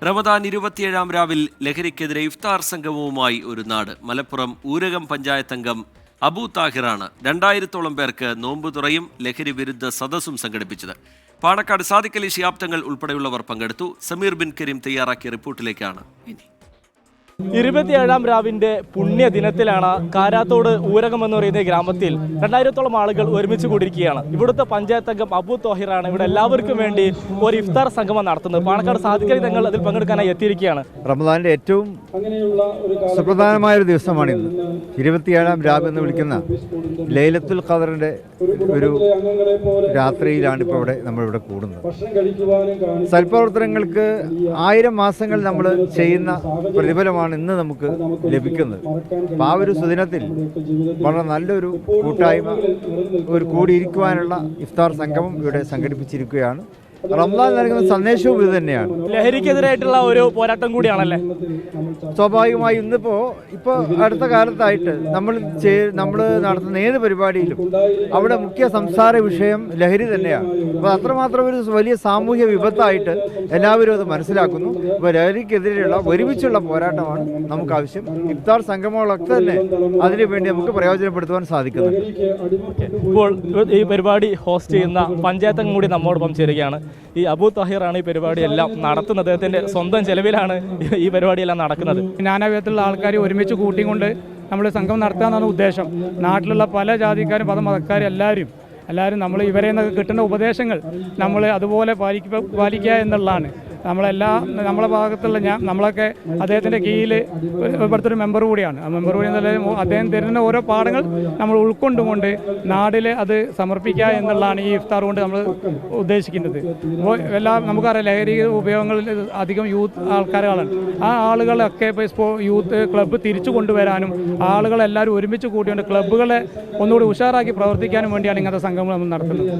റമദാൻ 27-ാം രാവിൽ ലഹരിക്കെതിരെ ഇഫ്താർ സംഗമവുമായി ഒരു നാട്. മലപ്പുറം ഊരകം പഞ്ചായത്ത് അംഗം അബു താഹിറാണ് 2000-ഓളം പേർക്ക് നോമ്പ് തുറയും ലഹരി വിരുദ്ധ സദസ്സും സംഘടിപ്പിച്ചത്. പാണക്കാട് സാദിഖ് അലി ശിഹാബ് തങ്ങൾ ഉൾപ്പെടെയുള്ളവർ പങ്കെടുത്തു. സമീർ ബിൻ കരീം തയ്യാറാക്കിയ റിപ്പോർട്ടിലേക്കാണ് ഇനി. 27-ാം രാവിന്റെ പുണ്യ ദിനത്തിലാണ് കാരാത്തോട് ഊരകം എന്ന് പറയുന്ന ഗ്രാമത്തിൽ 2000-ഓളം ആളുകൾ ഒരുമിച്ച് കൂടിയിരിക്കുകയാണ്. ഇവിടുത്തെ പഞ്ചായത്ത് അംഗം അബു താഹിറാണ് ഇവിടെ എല്ലാവർക്കും വേണ്ടി ഒരു ഇഫ്താർ സംഗമം നടത്തുന്നത്. പാണക്കാട് സാദിഖ് അലി തങ്ങൾ അതിൽ പങ്കെടുക്കാനായി എത്തിയിരിക്കുകയാണ്. റമദാന്റെ ഏറ്റവും സുപ്രധാനമായ ഒരു ദിവസമാണ് ഇന്ന്. 27-ാം രാവ് എന്ന് വിളിക്കുന്ന ലൈലത്തുൽ ഖദറിന്റെ ഒരു രാത്രിയിലാണ് ഇപ്പോൾ നമ്മളിവിടെ കൂടുന്നത്. സൽപ്രവർത്തനങ്ങൾക്ക് 1000 മാസങ്ങൾ നമ്മൾ ചെയ്യുന്ന പ്രതിഫലമാണ് ഇന്ന് നമുക്ക് ലഭിക്കുന്നത്. അപ്പോൾ ആ ഒരു സുദിനത്തിൽ വളരെ നല്ലൊരു കൂട്ടായ്മ, ഒരു കൂടിയിരിക്കുവാനുള്ള ഇഫ്താർ സംഗമം ഇവിടെ സംഘടിപ്പിച്ചിരിക്കുകയാണ്. റമദാൻ നൽകുന്ന സന്ദേശവും ഇത് തന്നെയാണ്. ലഹരിക്കെതിരായിട്ടുള്ള ഒരു പോരാട്ടം കൂടിയാണല്ലേ? സ്വാഭാവികമായി ഇപ്പോൾ അടുത്ത കാലത്തായിട്ട് നമ്മൾ നടത്തുന്ന ഏത് പരിപാടിയിലും അവിടെ മുഖ്യ സംസാര വിഷയം ലഹരി തന്നെയാണ്. അപ്പോൾ അത്രമാത്രം ഒരു വലിയ സാമൂഹ്യ വിപത്തായിട്ട് എല്ലാവരും അത് മനസ്സിലാക്കുന്നു. അപ്പോൾ ലഹരിക്കെതിരെയുള്ള ഒരുമിച്ചുള്ള പോരാട്ടമാണ് നമുക്ക് ആവശ്യം. ഇഫ്താർ സംഗമങ്ങളൊക്കെ തന്നെ അതിനുവേണ്ടി നമുക്ക് പ്രയോജനപ്പെടുത്തുവാൻ സാധിക്കുന്നു. ഇപ്പോൾ ഈ പരിപാടി ഹോസ്റ്റ് ചെയ്യുന്ന പഞ്ചായത്ത് കൂടി നമ്മോടൊപ്പം ചേരുകയാണ്. ഈ അബു താഹിറാണ് ഈ പരിപാടിയെല്ലാം നടത്തുന്നത്. അദ്ദേഹത്തിൻ്റെ സ്വന്തം ചെലവിലാണ് ഈ പരിപാടിയെല്ലാം നടക്കുന്നത്. നാനാവിധത്തിലുള്ള ആൾക്കാർ ഒരുമിച്ച് കൂട്ടിക്കൊണ്ട് നമ്മൾ സംഘം നടത്തുക എന്നാണ് ഉദ്ദേശം. നാട്ടിലുള്ള പല ജാതിക്കാരും മതക്കാരും എല്ലാവരും നമ്മൾ ഇവരെ കിട്ടുന്ന ഉപദേശങ്ങൾ നമ്മൾ അതുപോലെ പാലിക്കുക എന്നുള്ളതാണ്. നമ്മളെ ഭാഗത്തുള്ള നമ്മളൊക്കെ അദ്ദേഹത്തിൻ്റെ കീഴിൽ ഇവിടുത്തെ ഒരു മെമ്പർ കൂടിയാണ്. ആ മെമ്പർ കൂടി എന്നുള്ള അദ്ദേഹം തരുന്ന ഓരോ പാഠങ്ങൾ നമ്മൾ ഉൾക്കൊണ്ടുകൊണ്ട് നാടിൽ അത് സമർപ്പിക്കുക എന്നുള്ളതാണ് ഈ ഇഫ്താർ കൊണ്ട് നമ്മൾ ഉദ്ദേശിക്കുന്നത്. അപ്പോൾ നമുക്കറിയാം, ലഹരി ഉപയോഗങ്ങളിൽ അധികം യൂത്ത് ആൾക്കാരുകളാണ്. ആ ആളുകളൊക്കെ ഇപ്പോൾ യൂത്ത് ക്ലബ്ബ് തിരിച്ചു കൊണ്ടുവരാനും ആളുകളെല്ലാവരും ഒരുമിച്ച് കൂട്ടിക്കൊണ്ട് ക്ലബ്ബുകളെ ഒന്നുകൂടി ഉഷാറാക്കി പ്രവർത്തിക്കാനും വേണ്ടിയാണ് ഇങ്ങനത്തെ സംഘങ്ങൾ നമ്മൾ നടത്തുന്നത്.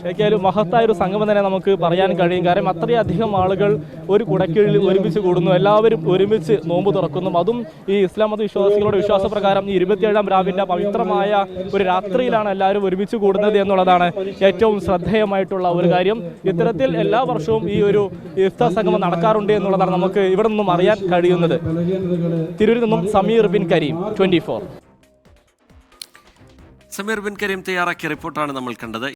ശരിക്കും മഹത്തായ ഒരു സംഗമം തന്നെ നമുക്ക് പറയാൻ കഴിയും. കാരണം അത്രയധികം ആളുകൾ ഒരു കുടക്കീഴിൽ ഒരുമിച്ച് കൂടുന്നു, എല്ലാവരും ഒരുമിച്ച് നോമ്പ് തുറക്കുന്നു. അതും ഈ ഇസ്ലാം മത വിശ്വാസികളുടെ വിശ്വാസപ്രകാരം ഈ 27-ാം രാവിന്റെ പവിത്രമായ ഒരു രാത്രിയിലാണ് എല്ലാവരും ഒരുമിച്ച് കൂടുന്നത് എന്നുള്ളതാണ് ഏറ്റവും ശ്രദ്ധേയമായിട്ടുള്ള ഒരു കാര്യം. ഇത്തരത്തിൽ എല്ലാ വർഷവും ഈ ഒരു ഇഫ്താർ സംഗമം നടക്കാറുണ്ട് എന്നുള്ളതാണ് നമുക്ക് ഇവിടെ നിന്നും അറിയാൻ കഴിയുന്നത്. തിരൂരിൽ നിന്നും സമീർ ബിൻ കരീം, 24. സമീർ ബിൻ കരീം തയ്യാറാക്കിയ റിപ്പോർട്ടാണ് നമ്മൾ കണ്ടത്.